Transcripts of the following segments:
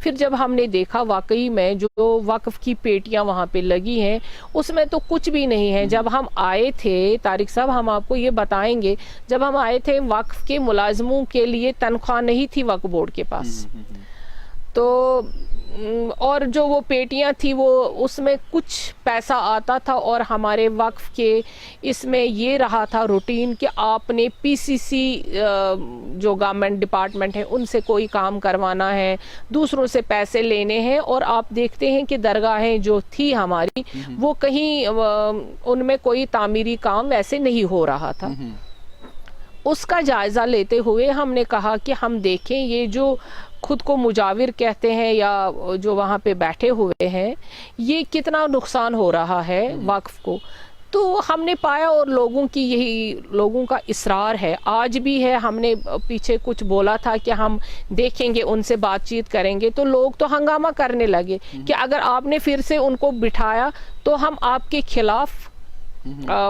پھر جب ہم نے دیکھا واقعی میں جو وقف کی پیٹیاں وہاں پہ لگی ہیں اس میں تو کچھ بھی نہیں ہے. جب ہم آئے تھے طارق صاحب, ہم آپ کو یہ بتائیں گے, جب ہم آئے تھے وقف کے ملازموں کے لیے تنخواہ نہیں تھی وقف بورڈ کے پاس, تو اور جو وہ پیٹیاں تھی وہ اس میں کچھ پیسہ آتا تھا, اور ہمارے وقف کے اس میں یہ رہا تھا روٹین کہ آپ نے پی سی سی جو گورنمنٹ ڈپارٹمنٹ ہے ان سے کوئی کام کروانا ہے, دوسروں سے پیسے لینے ہیں, اور آپ دیکھتے ہیں کہ درگاہیں جو تھی ہماری وہ کہیں ان میں کوئی تعمیری کام ویسے نہیں ہو رہا تھا. اس کا جائزہ لیتے ہوئے ہم نے کہا کہ ہم دیکھیں یہ جو خود کو مجاور کہتے ہیں یا جو وہاں پہ بیٹھے ہوئے ہیں یہ کتنا نقصان ہو رہا ہے وقف کو. تو ہم نے پایا, اور لوگوں کی یہی لوگوں کا اصرار ہے آج بھی ہے. ہم نے پیچھے کچھ بولا تھا کہ ہم دیکھیں گے, ان سے بات چیت کریں گے, تو لوگ تو ہنگامہ کرنے لگے کہ اگر آپ نے پھر سے ان کو بٹھایا تو ہم آپ کے خلاف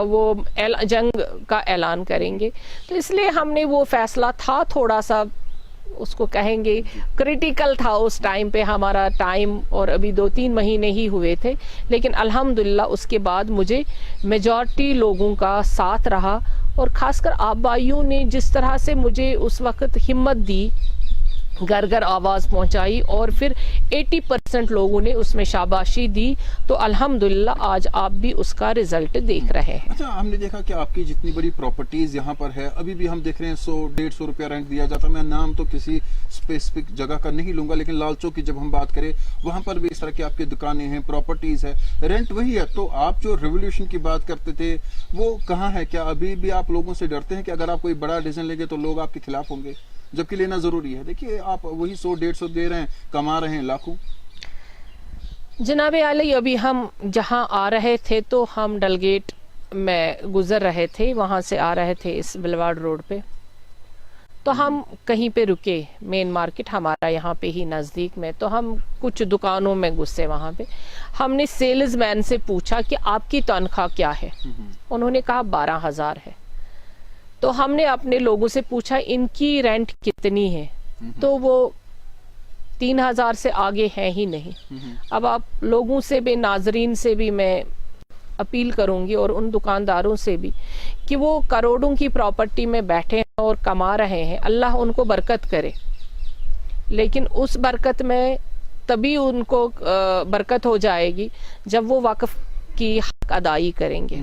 وہ جنگ کا اعلان کریں گے. تو اس لیے ہم نے وہ فیصلہ تھا تھوڑا سا اس کو کہیں گے کریٹیکل تھا اس ٹائم پہ, ہمارا ٹائم اور ابھی 2-3 مہینے ہی ہوئے تھے, لیکن الحمدللہ اس کے بعد مجھے میجورٹی لوگوں کا ساتھ رہا, اور خاص کر آپ بھائیوں نے جس طرح سے مجھے اس وقت ہمت دی, گھر گھر آواز پہنچائی, اور پھر 80% لوگوں نے اس میں شاباشی دی, تو الحمدللہ آج آپ بھی اس کا رزلٹ دیکھ رہے ہیں. اچھا, ہم نے دیکھا کہ آپ کی جتنی بڑی پراپرٹیز یہاں پر ہے, ابھی بھی ہم دیکھ رہے ہیں 100-150 روپیہ رینٹ دیا جاتا. میں نام تو کسی اسپیسیفک جگہ کا نہیں لوں گا, لیکن لال چوک کی جب ہم بات کریں وہاں پر بھی اس طرح کی آپ کی دکانیں ہیں, پراپرٹیز ہے, رینٹ وہی ہے. تو آپ جو ریولیوشن کی بات کرتے تھے وہ کہاں ہے؟ کیا ابھی بھی آپ لوگوں سے ڈرتے ہیں کہ اگر آپ کوئی بڑا ڈیسیژن لیں گے تو لوگ آپ کے خلاف ہوں گے, جبکہ لینا ضروری ہے؟ دیکھیے آپ وہی 100-150 دے رہے ہیں, کما رہے ہیں لاکھوں. جناب عالی, ابھی ہم جہاں آ رہے تھے تو ہم ڈل گیٹ میں گزر رہے تھے, وہاں سے آ رہے تھے اس بلواڑ روڈ پہ, تو ہم کہیں پہ رکے, مین مارکیٹ ہمارا یہاں پہ ہی نزدیک میں, تو ہم کچھ دکانوں میں گھسے. وہاں پہ ہم نے سیلز مین سے پوچھا کہ آپ کی تنخواہ کیا ہے؟ انہوں نے کہا 12,000 ہے. تو ہم نے اپنے لوگوں سے پوچھا ان کی رینٹ کتنی ہے, تو وہ 3,000 سے آگے ہے ہی نہیں. اب آپ لوگوں سے بھی, ناظرین سے بھی میں اپیل کروں گی, اور ان دکانداروں سے بھی, کہ وہ کروڑوں کی پراپرٹی میں بیٹھے ہیں اور کما رہے ہیں, اللہ ان کو برکت کرے, لیکن اس برکت میں تبھی ان کو برکت ہو جائے گی جب وہ وقف کی حق ادائی کریں گے.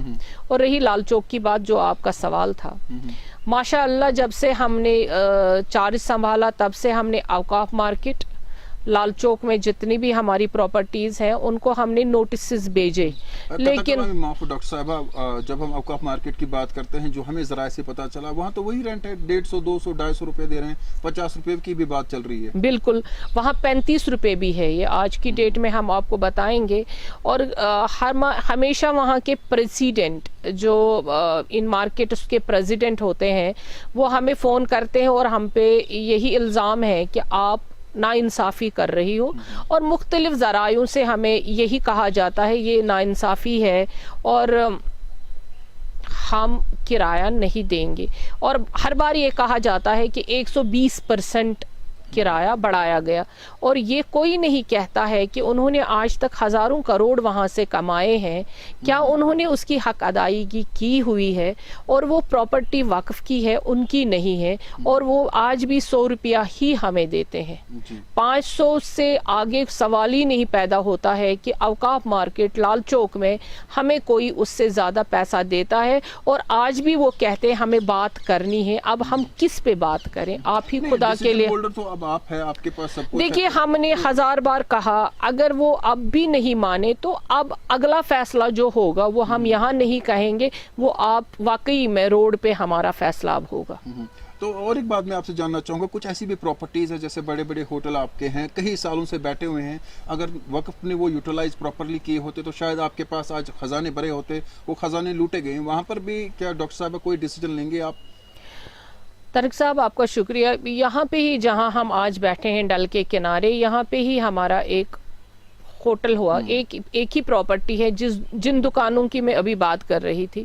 اور رہی لال چوک کی بات جو آپ کا سوال تھا, ماشاء اللہ جب سے ہم نے چارج سنبھالا تب سے ہم نے اوقاف مارکیٹ, لال چوک میں جتنی بھی ہماری پراپرٹیز ہیں ان کو ہم نے نوٹسز بھیجے. لیکن معاف ڈاکٹر صاحبہ, جب ہم اوقاف مارکیٹ کی بات کرتے ہیں جو ہمیں ذرائع سے پتا چلا, وہاں تو وہی رینٹ ہے, 150, 200, 250 روپے دے رہے ہیں, 50 روپے کی بھی بات چل رہی ہے. بالکل, وہاں 35 روپے بھی ہے, یہ آج کی ڈیٹ میں ہم آپ کو بتائیں گے. اور ہمیشہ وہاں کے پریزیڈنٹ جو ان مارکیٹ اس کے پریزیڈنٹ ہوتے ہیں وہ ہمیں فون کرتے ہیں, اور ہم پہ یہی الزام ہے کہ آپ ناانصافی کر رہی ہو, اور مختلف ذرائعوں سے ہمیں یہی کہا جاتا ہے یہ ناانصافی ہے اور ہم کرایہ نہیں دیں گے. اور ہر بار یہ کہا جاتا ہے کہ 120% کرایہ بڑھایا گیا, اور یہ کوئی نہیں کہتا ہے کہ انہوں نے آج تک ہزاروں کروڑ وہاں سے کمائے ہیں, کیا انہوں نے اس کی حق ادائیگی کی ہوئی ہے؟ اور وہ پراپرٹی وقف کی ہے, ان کی نہیں ہے, اور وہ آج بھی 100 روپیہ ہی ہمیں دیتے ہیں. 500 سے آگے سوال ہی نہیں پیدا ہوتا ہے کہ اوقاف مارکیٹ لال چوک میں ہمیں کوئی اس سے زیادہ پیسہ دیتا ہے, اور آج بھی وہ کہتے ہیں ہمیں بات کرنی ہے. اب ہم کس پہ بات کریں؟ آپ ہی خدا کے لیے, آپ ہے, آپ کے پاس سب کچھ. دیکھیے ہم نے 1000 بار کہا, اگر وہ اب بھی نہیں مانے تو اب اگلا فیصلہ جو ہوگا وہ ہم یہاں نہیں کہیں گے, وہ آپ واقعی میں روڈ پہ ہمارا فیصلہ اب ہوگا. تو اور ایک بات میں آپ سے جاننا چاہوں گا, کچھ ایسی بھی پراپرٹیز ہیں جیسے بڑے بڑے ہوٹل آپ کے ہیں, کئی سالوں سے بیٹھے ہوئے ہیں, اگر وقف نے وہ یوٹیلائز پراپرلی کیے ہوتے تو شاید آپ کے پاس آج خزانے بھرے ہوتے, وہ خزانے لوٹے گئے ہیں. وہاں پر بھی کیا ڈاکٹر صاحب کوئی ڈیسیجن لیں گے آپ؟ طارق صاحب آپ کا شکریہ. یہاں پہ ہی جہاں ہم آج بیٹھے ہیں ڈل کے کنارے, یہاں پہ ہی ہمارا ایک ہوٹل ہوا, ایک ہی پراپرٹی ہے جن دکانوں کی میں ابھی بات کر رہی تھی,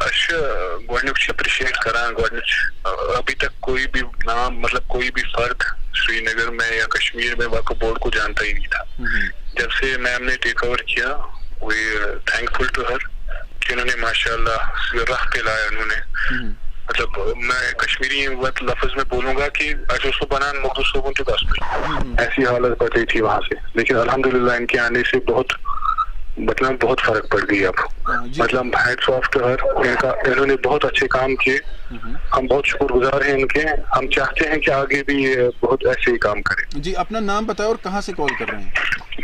گۄڈنیُک اپریشیٹ کران گۄڈنِچ ابھی تک کوئی بھی نام مطلب کوئی بھی فرد سری نگر میں یا کشمیر میں وقف بورڈ کو جانتا ہی نہیں تھا. جب سے میم نے ٹیک اوور کیا وی تھینک فل ٹو ہر کہ انہوں نے ماشاء اللہ راہ پہ لایا. انہوں نے مطلب میں کشمیری لفظ میں بولوں گا کہ اس کو بنان مخصوص لوگوں کے پاس ایسی حالت بچ گئی تھی وہاں سے. لیکن الحمدللہ ان کے آنے سے مطلب بہت فرق پڑ گئی. اب مطلب ہیڈس آف ٹو ہر انہوں نے بہت اچھے کام کیے. ہم بہت شکر گزار ہیں ان کے. ہم چاہتے ہیں کہ آگے بھی یہ بہت ایسے ہی کام کریں. جی اپنا نام بتائیں اور کہاں سے کال کر رہے ہیں؟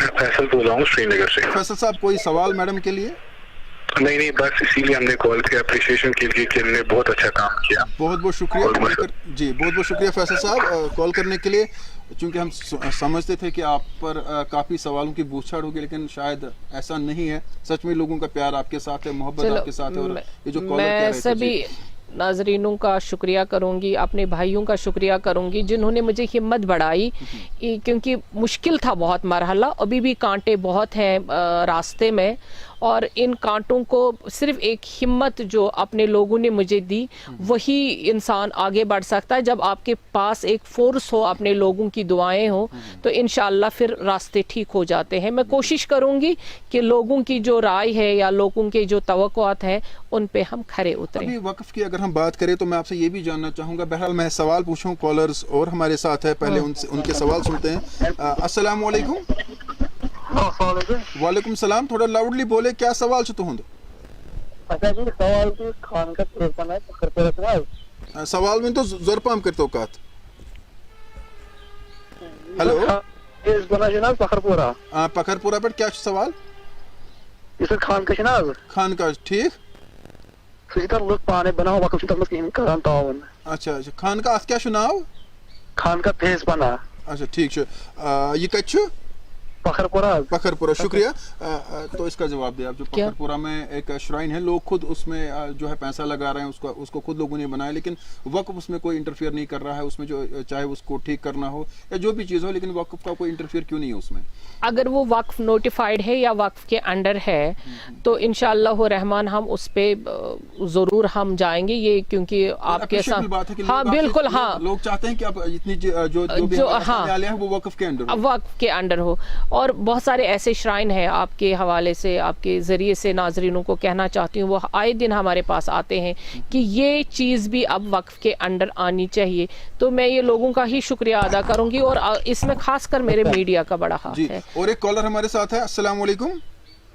میں فیصل بول رہا ہوں سری نگر سے. فیصل صاحب کوئی سوال میڈم کے لیے؟ نہیں بس اسی لیے ہم نے کال کیا اپریشیشن کے لیے کہ انہوں نے بہت اچھا کام کیا. بہت بہت شکریہ. جی بہت بہت شکریہ فیصل صاحب کال کرنے کے لیے. چونکہ ہم سمجھتے تھے کہ آپ پر کافی سوالوں کی بوچھاڑ ہوگی لیکن شاید ایسا نہیں ہے. سچ میں لوگوں کا پیار آپ کے ساتھ ہے, محبت آپ کے ساتھ ہے. اور یہ جو کالر کہہ رہے تھے سبھی ناظرینوں کا شکریہ کروں گی, اپنے بھائیوں کا شکریہ کروں گی جنہوں نے مجھے ہمت بڑھائی, کیونکہ مشکل تھا بہت مرحلہ. ابھی بھی کانٹے بہت ہیں راستے میں, اور ان کانٹوں کو صرف ایک ہمت جو اپنے لوگوں نے مجھے دی وہی انسان آگے بڑھ سکتا ہے. جب آپ کے پاس ایک فورس ہو, اپنے لوگوں کی دعائیں ہوں, تو انشاءاللہ پھر راستے ٹھیک ہو جاتے ہیں. میں کوشش کروں گی کہ لوگوں کی جو رائے ہے یا لوگوں کے جو توقعات ہیں ان پہ ہم کھرے اتریں. ابھی وقف کی اگر ہم بات کریں تو میں آپ سے یہ بھی جاننا چاہوں گا. بہرحال میں سوال پوچھوں, کالرز اور ہمارے ساتھ ہے, پہلے ان کے سوال سنتے ہیں. السلام علیکم. وعلیکم السلام. تھوڑا لاؤڈلی بولے, کیا سوال چھو تہند؟ اچھا جی سوال کی خان کا پروگرام ہے پکھر پورا سوال میں تو زور پام کرتو کات. ہلو اس بنا جناب پکھر پورا پکھر پورا پر کیا سوال؟ اس خان کا جناب خان کا ٹھیک سر لوگ پانے بناو وقف تک کران تعاون. اچھا خان کا ات کیا ناو؟ خان کا فیس بنا. اچھا ٹھیک یہ کت پکھر پورا. پکھر پورا. شکریہ. تو اس کا جواب دیں آپ. جو پکھر پورا میں ایک شرائن ہے, لوگ خود اس میں جو ہے پیسہ لگا رہے ہیں, اس کو خود لوگوں نے بنایا, لیکن وقف اس میں کوئی انٹرفیئر نہیں کر رہا ہے. اس میں جو چاہے اس کو ٹھیک کرنا ہو یا جو بھی چیز ہو, لیکن وقف کا کوئی انٹرفیئر کیوں نہیں ہے اس میں؟ اگر وہ وقف نوٹیفائڈ ہے یا وقف کے انڈر ہے تو انشاءاللہ رحمان ہم اس پہ ضرور ہم جائیں گے. یہ کیونکہ آپ کے ساتھ ہاں بالکل, ہاں لوگ چاہتے ہیں کہ اب اتنی جو وہ وقف کے انڈر وقف کے انڈر ہو. اور بہت سارے ایسے شرائن ہیں, آپ کے حوالے سے آپ کے ذریعے سے ناظرینوں کو کہنا چاہتی ہوں, وہ آئے دن ہمارے پاس آتے ہیں کہ یہ چیز بھی اب وقف کے انڈر آنی چاہیے. تو میں یہ لوگوں کا ہی شکریہ ادا کروں گی, اور اس میں خاص کر میرے میڈیا کا بڑا ہاتھ ہے. اور ایک کالر ہمارے ساتھ ہے. السلام علیکم.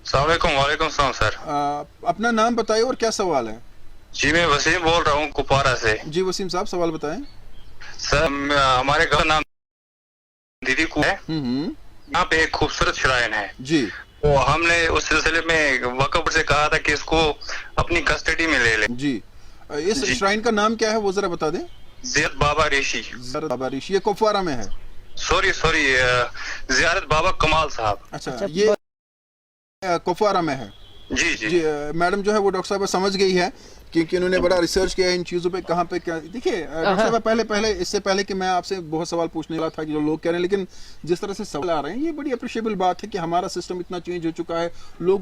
السلام علیکم. وعلیکم السلام سر. اپنا نام بتائیے اور کیا سوال ہے؟ جی میں وسیم بول رہا ہوں کپوارہ سے. جی وسیم صاحب سوال بتائیں. سر ہمارے گھر نام دیدی کو ہے, یہاں پہ ایک خوبصورت شرائن ہے. جی وہ ہم نے اس سلسلے میں وقف سے کہا تھا کہ اس کو اپنی کسٹڈی میں لے لیں. جی اس شرائن کا نام کیا ہے وہ ذرا بتا دیں. زیارت بابا ریشی. بابا ریشی یہ کپوارہ میں ہے. سوری زیارت بابا کمال صاحب. اچھا یہ کپوارہ میں ہے. جی جی میڈم جو ہے وہ ڈاکٹر صاحب سمجھ گئی ہے کیونکہ انہوں نے بڑا ریسرچ کیا ہے ان چیزوں پہ, کہاں پہ کیا. دیکھیے ڈاکٹر صاحب پہلے اس سے پہلے کہ میں آپ سے بہت سوال پوچھنے والا تھا کہ جو لوگ کہہ رہے ہیں, لیکن جس طرح سے سوال آ رہے ہیں یہ بڑی اپریشیبل بات ہے کہ ہمارا سسٹم اتنا چینج ہو چکا ہے. لوگ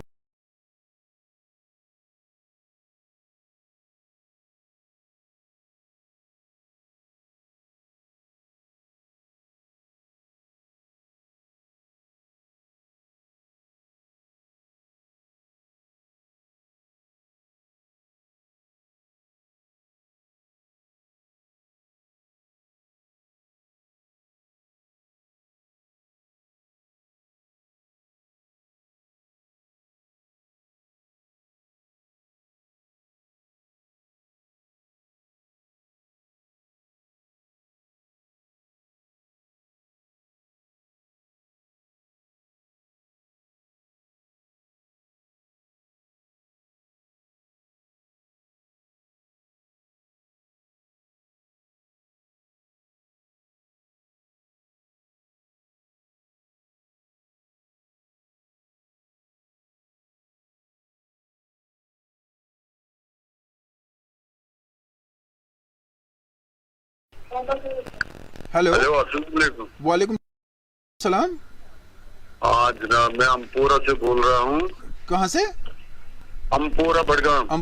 ہیلو. السلام علیکم. وعلیکم السلام. ہاں جناب میں امپورہ سے بول رہا ہوں. کہاں سے؟ امپورہ بڑگام.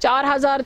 4000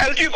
LG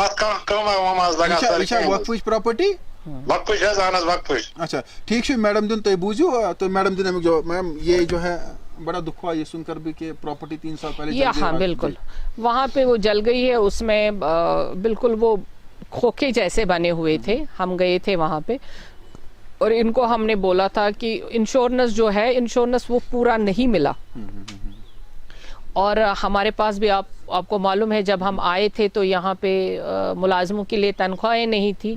ات کم وماز لگان یہ چھا وقفٕچ پراپرٹی؟ وقفش حظ اہن حظ وقفش. اچھا ٹھیک ہے میڈم دن تھی بوجھو تو میڈم دن امیک جو میم یہ جو ہے بڑا دکھ ہوا یہ سن کر بھی کہ پراپرٹی 3 سال پہلے یہ ہاں بالکل وہاں پہ وہ جل گئی ہے. اس میں بالکل وہ کھوکھے جیسے بنے ہوئے تھے. ہم گئے تھے وہاں پہ اور ان کو ہم نے بولا تھا کہ انشورنس جو ہے انشورنس وہ پورا نہیں ملا. اور ہمارے پاس بھی آپ کو معلوم ہے جب ہم آئے تھے تو یہاں پہ ملازموں کے لیے تنخواہیں نہیں تھی.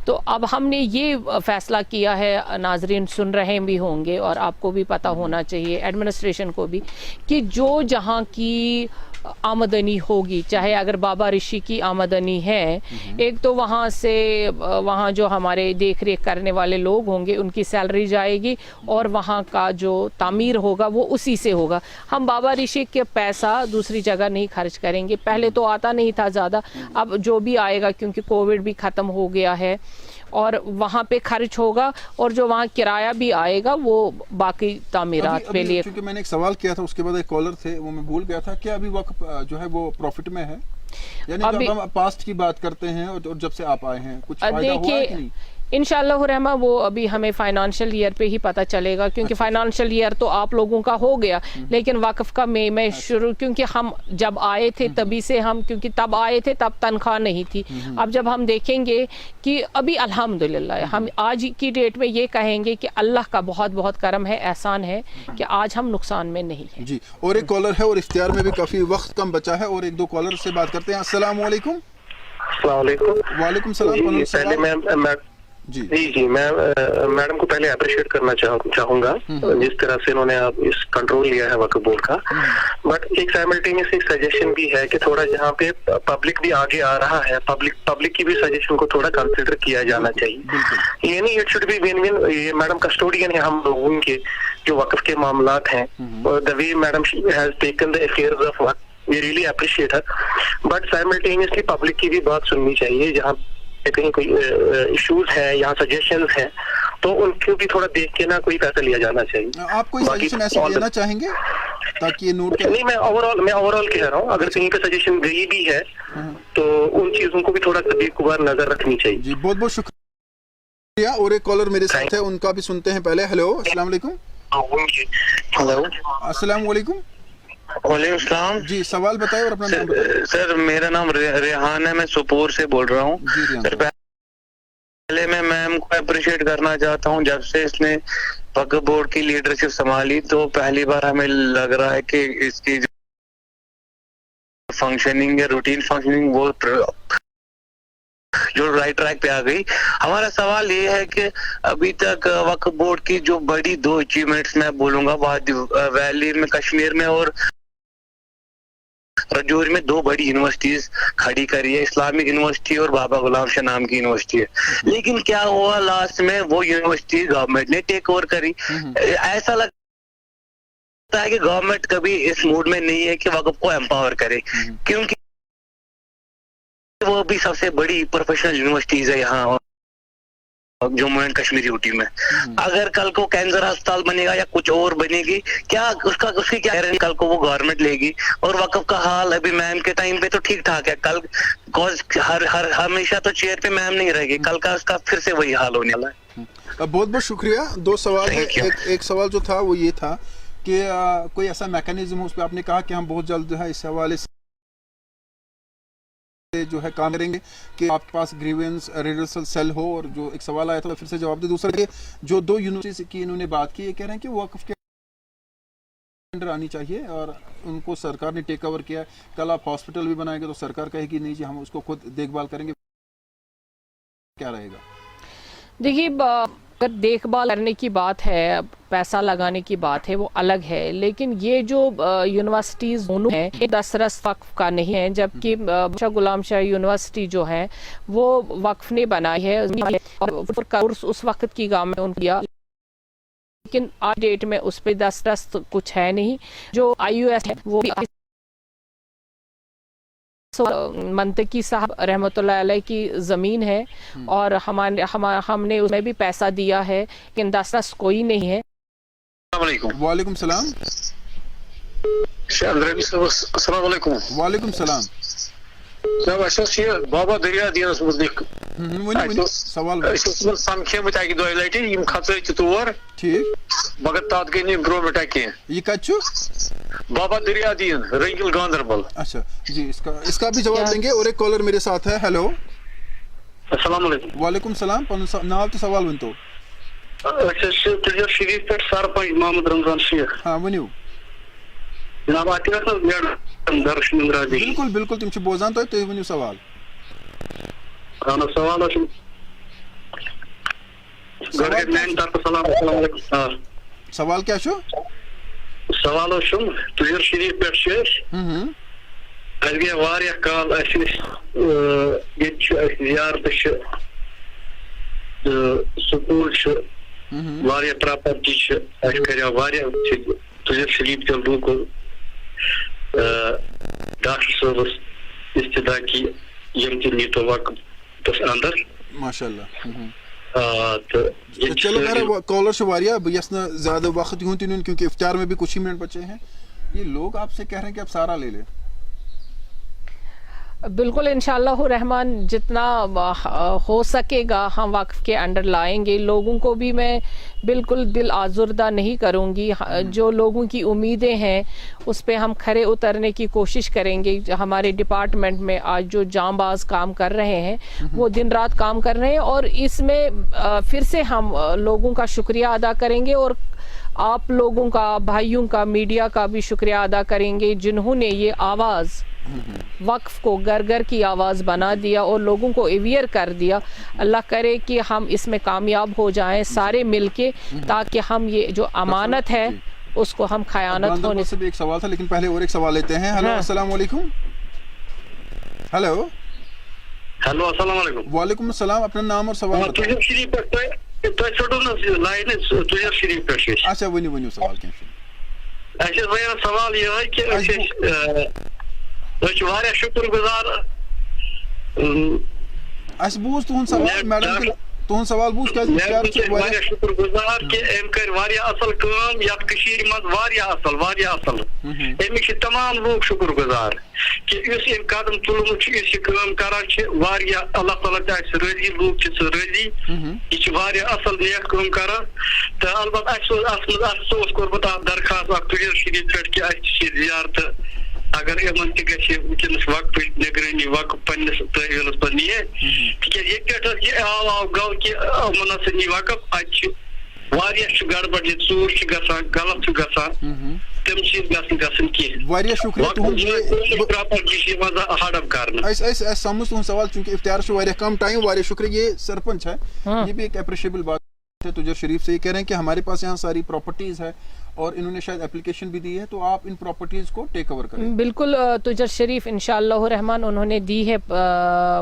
تو اب ہم نے یہ فیصلہ کیا ہے, ناظرین سن رہے بھی ہوں گے اور آپ کو بھی پتہ ہونا چاہیے, ایڈمنسٹریشن کو بھی, کہ جو جہاں کی آمدنی ہوگی, چاہے اگر بابا رشی کی آمدنی ہے, ایک تو وہاں سے وہاں جو ہمارے دیکھ ریکھ کرنے والے لوگ ہوں گے ان کی سیلری جائے گی اور وہاں کا جو تعمیر ہوگا وہ اسی سے ہوگا. ہم بابا رشی کے پیسہ دوسری جگہ نہیں خرچ کریں گے. پہلے تو آتا نہیں تھا زیادہ, اب جو بھی آئے گا کیونکہ کووڈ بھی ختم ہو گیا ہے اور وہاں پہ خرچ ہوگا اور جو وہاں کرایہ بھی آئے گا وہ باقی تعمیرات پہ لیے. کیونکہ میں نے ایک سوال کیا تھا اس کے بعد ایک کالر تھے وہ میں بھول گیا تھا کہ ابھی وقت جو ہے وہ پروفٹ میں ہے, یعنی جب ہم پاسٹ کی بات کرتے ہیں اور جب سے آپ آئے ہیں کچھ فائدہ ہوا ہے کہ نہیں؟ انشاءاللہ رحمہ وہ ابھی ہمیں فائنانشل ایئر پہ ہی پتہ چلے گا, کیونکہ فائنانشل ایئر تو آپ لوگوں کا ہو گیا لیکن وقف کا میں شروع, کیونکہ ہم جب آئے تھے تبھی سے ہم, کیونکہ تب آئے تھے تب تنخواہ نہیں تھی. اب جب ہم دیکھیں گے کہ ابھی الحمدللہ ہم آج کی ڈیٹ میں یہ کہیں گے کہ اللہ کا بہت بہت کرم ہے, احسان ہے کہ آج ہم نقصان میں نہیں ہیں. جی اور ایک کالر ہے اور اختیار میں بھی کافی وقت کم بچا ہے اور ایک دو کالر سے بات کرتے ہیں. السلام علیکم. السلام علیکم. وعلیکم السلام. جی میں میڈم کو پہلے اپریشیٹ کرنا چاہوں گا جس طرح سے انہوں نے اس کنٹرول لیا ہے وقف بورڈ کا. بٹ ایک سائملٹینیس ایک سجیشن بھی ہے کہ تھوڑا جہاں پہ پبلک بھی آگے آ رہا ہے, پبلک کی بھی سجیشن کو تھوڑا کنسیڈر کیا جانا چاہیے. یہ نہیں it should be one one. یہ میڈم کسٹوڈین ہے ہم لوگوں کے جو وقف کے معاملات ہیں. The way madam has taken the affairs of waqf, we really appreciate her. But simultaneously public کی بھی بات سننی چاہیے. جہاں کہیں کوئی ایشوز ہیں یا سجیشنز ہیں تو ان کو بھی تھوڑا دیکھ کے نا کوئی فیصلہ لیا جانا چاہیے. آپ کوئی سجیشن ایسے دینا چاہیں گے تاکہ یہ نوٹ کریں؟ نہیں, میں اوور آل کہہ رہا ہوں اگر کہیں پہ سجیشن گئی بھی ہے تو ان چیزوں کو بھی تھوڑا کبھی کبھار نظر رکھنی چاہیے. جی بہت بہت شکریہ. اور ایک کالر میرے ساتھ ہے, ان کا بھی سنتے ہیں پہلے. ہیلو السلام علیکم. ہلو السلام علیکم. وعلیکم السلام. جی سوال بتائیں اور اپنا نام بتائیں. سر میرا نام ریحان ہے, میں سوپور سے بول رہا ہوں. سر پہلے میں میم کو اپریشیٹ کرنا چاہتا ہوں, جب سے اس نے وقف بورڈ کی لیڈرشپ سنبھالی تو پہلی بار ہمیں لگ رہا ہے کہ اس کی جو فنکشننگ ہے, روٹین فنکشننگ, وہ جو رائٹ ٹریک پہ آ گئی. ہمارا سوال یہ ہے کہ ابھی تک وقف بورڈ کی جو بڑی 2 اچیومنٹس میں بولوں گا, وادی ویلی میں کشمیر میں اور رجوری میں 2 بڑی یونیورسٹیز کھڑی کری ہے, اسلامک یونیورسٹی اور بابا غلام شاہ نام کی یونیورسٹی ہے. لیکن کیا ہوا لاسٹ میں وہ یونیورسٹی گورنمنٹ نے ٹیک اوور کری. ایسا لگتا ہے کہ گورنمنٹ کبھی اس موڈ میں نہیں ہے کہ وقف کو امپاور کرے, کیونکہ وہ بھی سب سے بڑی پروفیشنل یونیورسٹیز ہے یہاں جموں اینڈ کشمیر یوٹی میں. اگر کل کو کینسر ہسپتال بنے گا یا کچھ اور بنے گی, کیا اس کی کیا کل کو وہ گورنمنٹ لے گی. اور وقف کا حال ابھی میم کے ٹائم پہ تو ٹھیک ٹھاک ہے, کل ہمیشہ تو چیئر پہ میم نہیں رہے گی, کل کا اس کا پھر سے وہی حال ہونے والا ہے. بہت بہت شکریہ. 2 سوال ہیں. ایک سوال جو تھا وہ یہ تھا کہ کوئی ایسا میکانزم ہو, اس پہ آپ نے کہا کہ ہم بہت جلد جو ہے اس حوالے سے جو ہے کام کریں گے کہ آپ کے پاس گریونس ریڈرسل سیل ہو. اور جو ایک سوال آیا تھا پھر سے جواب دے. دوسرا کہ جو 2 یونیورسٹی کی انہوں نے بات کی, یہ کہہ رہے ہیں کہ وقف کے انڈر آنی چاہیے اور ان کو سرکار نے ٹیک اوور کیا ہے. کل آپ ہاسپٹل بھی بنائیں گے تو سرکار کہے گی نہیں جی ہم اس کو خود دیکھ بھال کریں گے, کیا رہے گا؟ دیکھیے اگر دیکھ بھال کرنے کی بات ہے, پیسہ لگانے کی بات ہے, وہ الگ ہے. لیکن یہ جو یونیورسٹیز دونوں ہیں یہ دسترس وقف کا نہیں ہے, جبکہ شاہ غلام شاہ یونیورسٹی جو ہے وہ وقف نے بنائی ہے اور کورس اس وقت کی گورنمنٹ نے ان کیا, لیکن آج ڈیٹ میں اس پہ دسترس کچھ ہے نہیں. جو IUS ہے وہ منطقی صاحب رحمۃ اللہ علیہ کی زمین ہے اور ہم نے اس میں بھی پیسہ دیا ہے, لیکن دسترس کوئی نہیں ہے. السلام علیکم. وعلیکم السلام. السلام علیکم. وعلیکم السلام. جب اَسہِ یہ بابا دریا دینس متعلق سوال سمکھیمت اکہ دۄیہِ لٹہِ یِم کھژے تہِ تور ٹھیک مگر تتھ گٔے نہٕ امپرومنٹ کینٛہہ. یہ کچھ بابا دریا دین رنگل گاندربل. اچھا جی اس کا بھی جواب دیں گے. اور ایک کالر میرے ساتھ ہے. ہیلو السلام علیکم. وعلیکم السلام. پنن ناو تو سوال ونتو. تجر شریف پہ سرپنچ محمد رمضان شیخ. ہاں ونیو جناب درشن اندراجی. بالکل بالکل تم بوزان تو تھی ونیو سوال. سوال سوال کیا چھو؟ سوال تجر شریف پہ گئی واریاہ کال زیارت سکول واریاہ پراپرٹی کرو واریاہ تجر شریف کے لوگوں ڈاکٹر صٲبس استدا کی یم تہ نیتو وقت اندر ماشاء اللہ. چلو میرا کالر واریاہ بہ یس نہ زیادہ وقت یوں تہ نیون کیونکہ افطار میں بھی کچھ ہی منٹ بچے ہیں. یہ لوگ آپ سے کہہ رہے ہیں کہ آپ سارا لے لیں. بالکل انشاءاللہ الرحمن جتنا ہو سکے گا ہم وقف کے انڈر لائیں گے. لوگوں کو بھی میں بالکل دل آزردہ نہیں کروں گی. جو لوگوں کی امیدیں ہیں اس پہ ہم کھرے اترنے کی کوشش کریں گے. ہمارے ڈپارٹمنٹ میں آج جو جاں باز کام کر رہے ہیں وہ دن رات کام کر رہے ہیں اور اس میں پھر سے ہم لوگوں کا شکریہ ادا کریں گے اور آپ لوگوں کا, بھائیوں کا, میڈیا کا بھی شکریہ ادا کریں گے جنہوں نے یہ آواز وقف کو گھر گھر کی آواز بنا دیا اور لوگوں کو اویئر کر دیا. اللہ کرے کہ ہم اس میں کامیاب ہو جائیں سارے مل کے تاکہ ہم یہ جو امانت ہے اس کو ہم خیانت ہونے سے. ایک سوال تھا لیکن پہلے اور ایک سوال لیتے ہیں. ہلو السلام علیکم. ہلو ہیلو السلام علیکم. وعلیکم السلام. اپنا نام اور سوال اچھا ونیو ونیو سوال کیا سوال یہ کہ واریاہ شکر گزار. اس بوز تہند سوال میڈم تہند سوال بوز واریاہ شکر گزار کہ ام کر واریاہ اصل کام یتھ کشیر مز واریاہ اصل امک تمام لوگ شکر گزار کہ اس ام قدم تلمت اس کام کران واریاہ اللہ تعالیٰ تہ رضی لوگ رضی یہ واریاہ اصل نیک کام کران. تو البتہ اس کورمت درخواست اخ تجر شریف پہ کہ اس زیارت اگر یمن تہ گژھِ ونکس وقت نگرانی وقت پنس تحویلس پہ نیے تکیاز یہ پہ یہ آو گو کہ یمن ہسا نی وقف اتہ واریاہ گڑبڑ ژوٗر چھِ گژھان غلط چھُ گژھان تم چیز گژھن کینٛہہ. واریاہ شکریہ تہند پراپرٹی چھِ یِوان ہڑپ کرنہٕ. اس سمجھ تہند سوال چونکہ افطار سے واریاہ کم ٹائم. واریاہ شکریہ. یہ سرپنچ ہے یہ بھی ایک اپریشیبل بات ہے تجر شریف سے. یہ کہہ رہے ہیں کہ ہمارے پاس یہاں ساری پراپرٹیز ہے اور انہوں نے شاید اپلیکیشن بھی دی ہے تو آپ ان پراپرٹیز کو ٹیک اوور کریں. بالکل تجر شریف انشاءاللہ الرحمن انہوں نے دی ہے.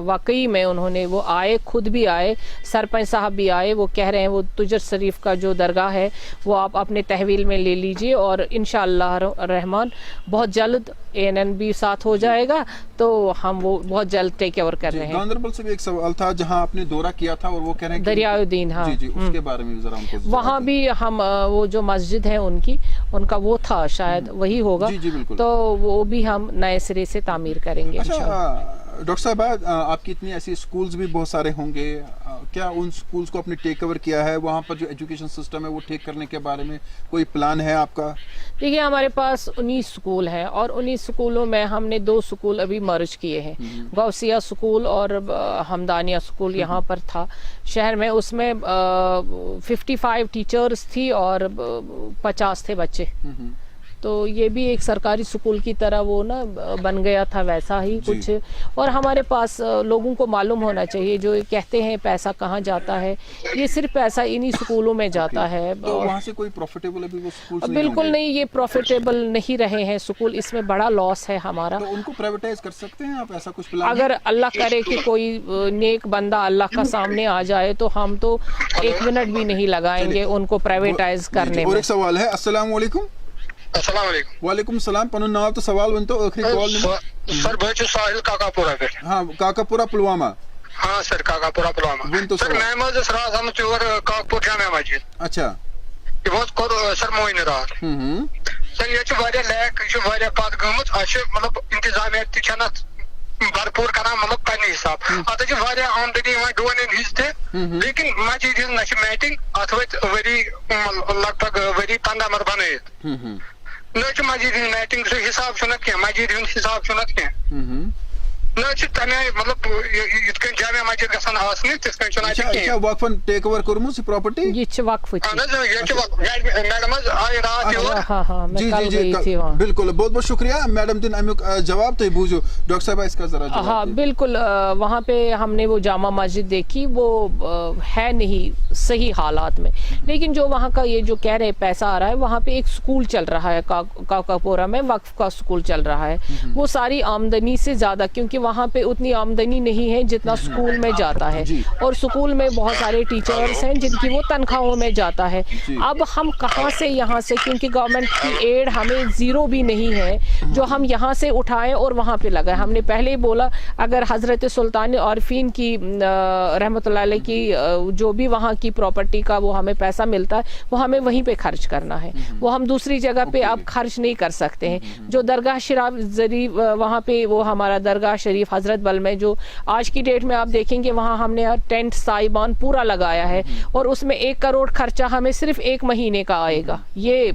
واقعی میں انہوں نے وہ آئے, خود بھی آئے, سرپنچ صاحب بھی آئے. وہ کہہ رہے ہیں وہ تجر شریف کا جو درگاہ ہے وہ آپ اپنے تحویل میں لے لیجئے اور انشاءاللہ الرحمن بہت جلد ANN بھی ساتھ ہو جائے گا تو ہم وہ بہت جلد ٹیک اوور کر رہے ہیں. گاندربل سے بھی ایک سوال تھا جہاں آپ نے دورہ کیا تھا اور وہ کہہ رہے ہیں دریائے الدین. ہاں جی اس کے بارے میں ذرا ان کو وہاں بھی ہم وہ جو مسجد ہے ان کا وہ تھا شاید وہی ہوگا تو وہ بھی ہم نئے سرے سے تعمیر کریں گے. ڈاکٹر صاحب آپ کی اتنی ایسی اسکولز بھی بہت سارے ہوں گے, کیا ان اسکولز کو آپ نے ٹیک اوور کیا ہے؟ وہاں پر جو ایجوکیشن سسٹم ہے وہ ٹھیک کرنے کے بارے میں کوئی پلان ہے آپ کا؟ دیکھیے ہمارے پاس 19 سکول ہیں اور 19 سکولوں میں ہم نے 2 سکول ابھی مرج کیے ہیں. غوثیہ سکول اور حمدانیہ سکول یہاں پر تھا شہر میں. اس میں 55 ٹیچرز تھی اور 50 تھے بچے. تو یہ بھی ایک سرکاری سکول کی طرح وہ نا بن گیا تھا ویسا ہی کچھ. اور ہمارے پاس لوگوں کو معلوم ہونا چاہیے جو کہتے ہیں پیسہ کہاں جاتا ہے, یہ صرف پیسہ انہی سکولوں میں جاتا ہے. وہاں سے کوئی پروفیٹیبل ابھی وہ سکول بالکل نہیں, یہ پروفیٹیبل نہیں رہے ہیں سکول, اس میں بڑا لاس ہے ہمارا. تو ان کو پرائیویٹائز کر سکتے ہیں آپ, ایسا کچھ پلان؟ اگر اللہ کرے کہ کوئی نیک بندہ اللہ کا سامنے آ جائے تو ہم تو 1 منٹ بھی نہیں لگائیں گے ان کو پرائیویٹائز کرنے میں. اور ایک سوال ہے. السلام علیکم. السلام علیکم. وعلیکم السلام. پنن نام تو سوال ونتو آخری کال سر. بہت ساحل کاکا پورہ پہ. ہاں کاکا پورہ پلوامہ. ہاں سر کاکا پورہ پلوامہ. سر میں رات ہم چور کاکپور جامع مسجد. اچھا یہ بہت سر موین رات سر یہ واریاہ لیک یہ واریاہ پتھ گمت. مطلب انتظامیہ تہ بھرپور کران مطلب پنہ حساب اتھ آمدنی ڈون ہز لیکن مسجد ہز نہ میٹنگ ات وت ؤری لگ بھگ ؤری 15 مر بنائت نہ مسجد ہز میٹنگ سہ حساب چھُنہٕ کینٛہہ مسجد ہُنٛد حساب چھُنہٕ کینٛہہ نہ تمے مطلب یت کن جامع مسجد گژھان آسنہِ تِتھ کن چھُنہٕ اتہِ کینٛہہ وقفن ٹیک اوور کوٚرمُت یہِ پراپرٹی یہ وقف میڈم حظ آیہِ رات یور جی جی جی بالکل بہت بہت شکریہ میڈم دن امیک جواب تھی بوجھو ڈاکٹر صاحب اس کا ذرا جواب ہاں بالکل وہاں پہ ہم نے وہ جامع مسجد دیکھی وہ ہے نہیں صحیح حالات میں لیکن جو وہاں کا یہ جو کہہ رہے پیسہ آ رہا ہے وہاں پہ ایک سکول چل رہا ہے کاکاپورا میں وقف کا سکول چل رہا ہے وہ ساری آمدنی سے زیادہ کیونکہ وہاں پہ اتنی آمدنی نہیں ہے جتنا سکول میں جاتا ہے اور سکول میں بہت سارے ٹیچرز ہیں جن کی وہ تنخواہوں میں جاتا ہے اب ہم کہاں سے یہاں سے کیونکہ گورنمنٹ کی ایڈ ہمیں زیرو بھی نہیں ہے جو ہم یہاں سے اٹھائیں اور وہاں پہ لگائیں ہم نے پہلے ہی بولا اگر حضرت سلطان عارفین کی رحمۃ اللہ علیہ کی جو بھی وہاں کی پراپرٹی کا وہ ہمیں پیسہ ملتا ہے وہ ہمیں وہیں پہ خرچ کرنا ہے وہ ہم دوسری جگہ پہ اب خرچ نہیں کر سکتے ہیں جو درگاہ شریف وہاں پہ وہ ہمارا درگاہ شریف حضرت بل میں جو آج کی ڈیٹ میں آپ دیکھیں گے وہاں ہم نے ٹینٹ سائبان پورا لگایا ہے اور اس میں 1 کروڑ خرچہ ہمیں صرف 1 مہینے کا آئے گا یہ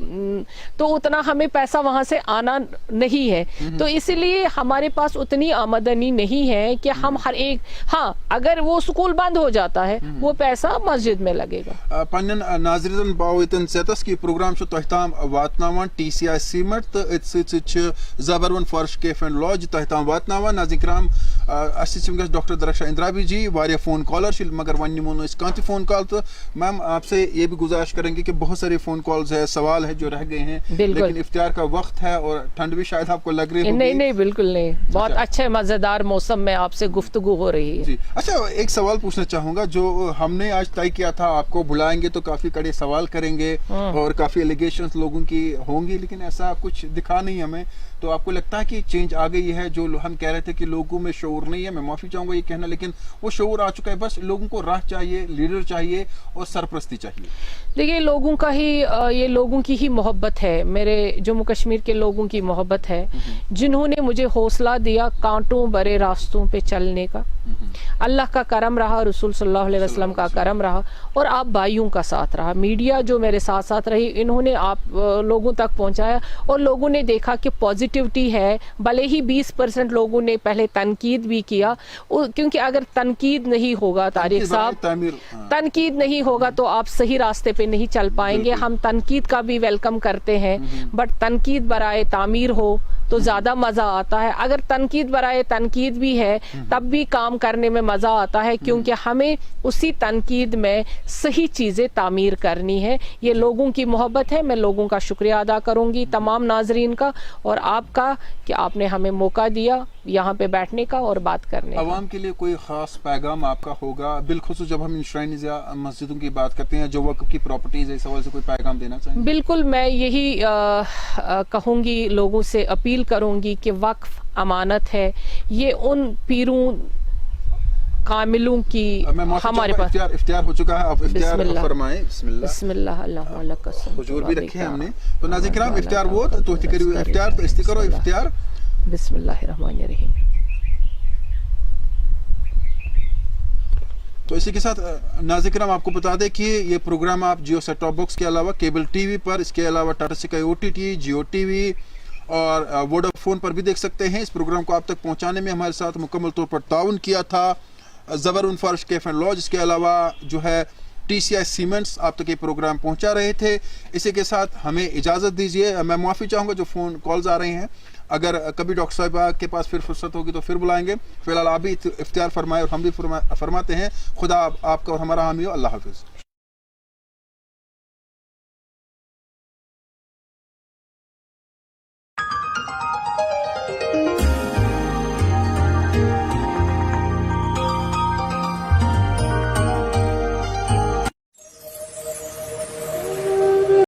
تو اتنا ہمیں پیسہ وہاں سے آنا نہیں ہے تو اسی لیے ہمارے پاس اتنی آمدنی نہیں ہے کہ ہم ہر ایک ہاں اگر وہ سکول بند ہو جاتا ہے وہ پیسہ مسجد میں لگے گا پنن ناظرین باوتن سیتس کی پروگرام تہ تام واتناوان ٹی سی آئی سیمنٹ تو ات زبرون فارش کیف اینڈ لاج تہ تام واتناوان ناظرین کرام ونکس ڈاکٹر درخشا اندرابی جی واریاہ فون کالر مگر ون نمو کانہ فون کال تو میم آپ سے یہ بھی گزارش کریں گے کہ بہت سارے فون کالز ہے سوال ہے جو رہ گئے ہیں لیکن افطار کا وقت ہے اور ٹھنڈ بھی شاید آپ کو لگ رہی ہے نہیں بالکل نہیں بہت اچھے مزیدار موسم میں آپ سے گفتگو ہو رہی ہے جی اچھا ایک سوال پوچھنا چاہوں گا جو ہم نے آج طے کیا تھا آپ کو بلائیں گے تو کافی کڑے سوال کریں گے اور کافی ایلیگیشنز لوگوں کی ہوں گی لیکن ایسا کچھ دکھا نہیں ہمیں تو آپ کو لگتا ہے کہ چینج آ گئی ہے جو ہم کہہ رہے تھے کہ لوگوں میں شعور نہیں ہے میں معافی چاہوں گا یہ کہنا لیکن وہ شعور آ چکا ہے بس لوگوں کو راہ چاہیے لیڈر چاہیے اور سرپرستی چاہیے دیکھیے لوگوں کا ہی یہ لوگوں کی ہی محبت ہے میرے جموں کشمیر کے لوگوں کی محبت ہے جنہوں نے مجھے حوصلہ دیا کانٹوں برے راستوں پہ چلنے کا اللہ کا کرم رہا رسول صلی اللہ علیہ وسلم کا کرم رہا اور آپ بھائیوں کا ساتھ رہا میڈیا جو میرے ساتھ ساتھ رہی انہوں نے آپ لوگوں تک پہنچایا اور لوگوں نے دیکھا کہ پازیٹیوٹی ہے بھلے ہی 20% لوگوں نے پہلے تنقید بھی کیا کیونکہ اگر تنقید نہیں ہوگا طارق صاحب تنقید نہیں ہوگا تو آپ صحیح راستے پہ نہیں چل پائیں گے ہم تنقید کا بھی ویلکم کرتے ہیں بٹ تنقید برائے تعمیر ہو تو زیادہ مزہ آتا ہے اگر تنقید برائے تنقید بھی ہے تب بھی کام کرنے میں مزہ آتا ہے کیونکہ ہمیں اسی تنقید میں صحیح چیزیں تعمیر کرنی ہے یہ لوگوں کی محبت ہے میں لوگوں کا شکریہ ادا کروں گی تمام ناظرین کا اور آپ کا کہ آپ نے ہمیں موقع دیا یہاں پہ بیٹھنے کا اور بات کرنے کا عوام کے لیے کوئی خاص پیغام آپ کا ہوگا بالخصوص جب ہم انشرائنز یا مسجدوں کی بات کرتے ہیں جو وقف کی پراپرٹیز ہے اس حوالے سے کوئی پیغام دینا چاہیں بالکل میں یہی کہوں گی لوگوں سے اپیل کروں گی کہ وقف امانت ہے یہ ان پیروں کاملوں کی ہمارے پاس افتیار ہو چکا ہے آپ افتیار فرمائیں بسم اللہ اللہ علیہ حضور بھی رکھے ہم نے تو ناظرین کرام افتیار وہ تو کرو افتیار تو استی کرو افتیار بسم اللہ الرحمن الرحیم تو اسی کے ساتھ ناظرین کرام آپ کو بتا دیں کہ یہ پروگرام آپ جیو سیٹ ٹاپ باکس کے علاوہ کیبل ٹی وی پر اس کے علاوہ Tata Sky O T T Jio T V اور ووڈا فون پر بھی دیکھ سکتے ہیں اس پروگرام کو آپ تک پہنچانے میں ہمارے ساتھ مکمل طور پر تعاون کیا تھا زبرون فارش کیف اینڈ لاج اس کے علاوہ جو ہے ٹی سی آئی سیمنٹس آپ تک یہ پروگرام پہنچا رہے تھے اسی کے ساتھ ہمیں اجازت دیجیے میں معافی چاہوں گا جو فون کالز آ رہے ہیں اگر کبھی ڈاکٹر صاحبہ کے پاس پھر فرصت ہوگی تو پھر بلائیں گے فی الحال آپ بھی اختیار فرمائے اور ہم بھی فرماتے ہیں خدا آپ کا اور ہمارا حامی ہو اللہ حافظ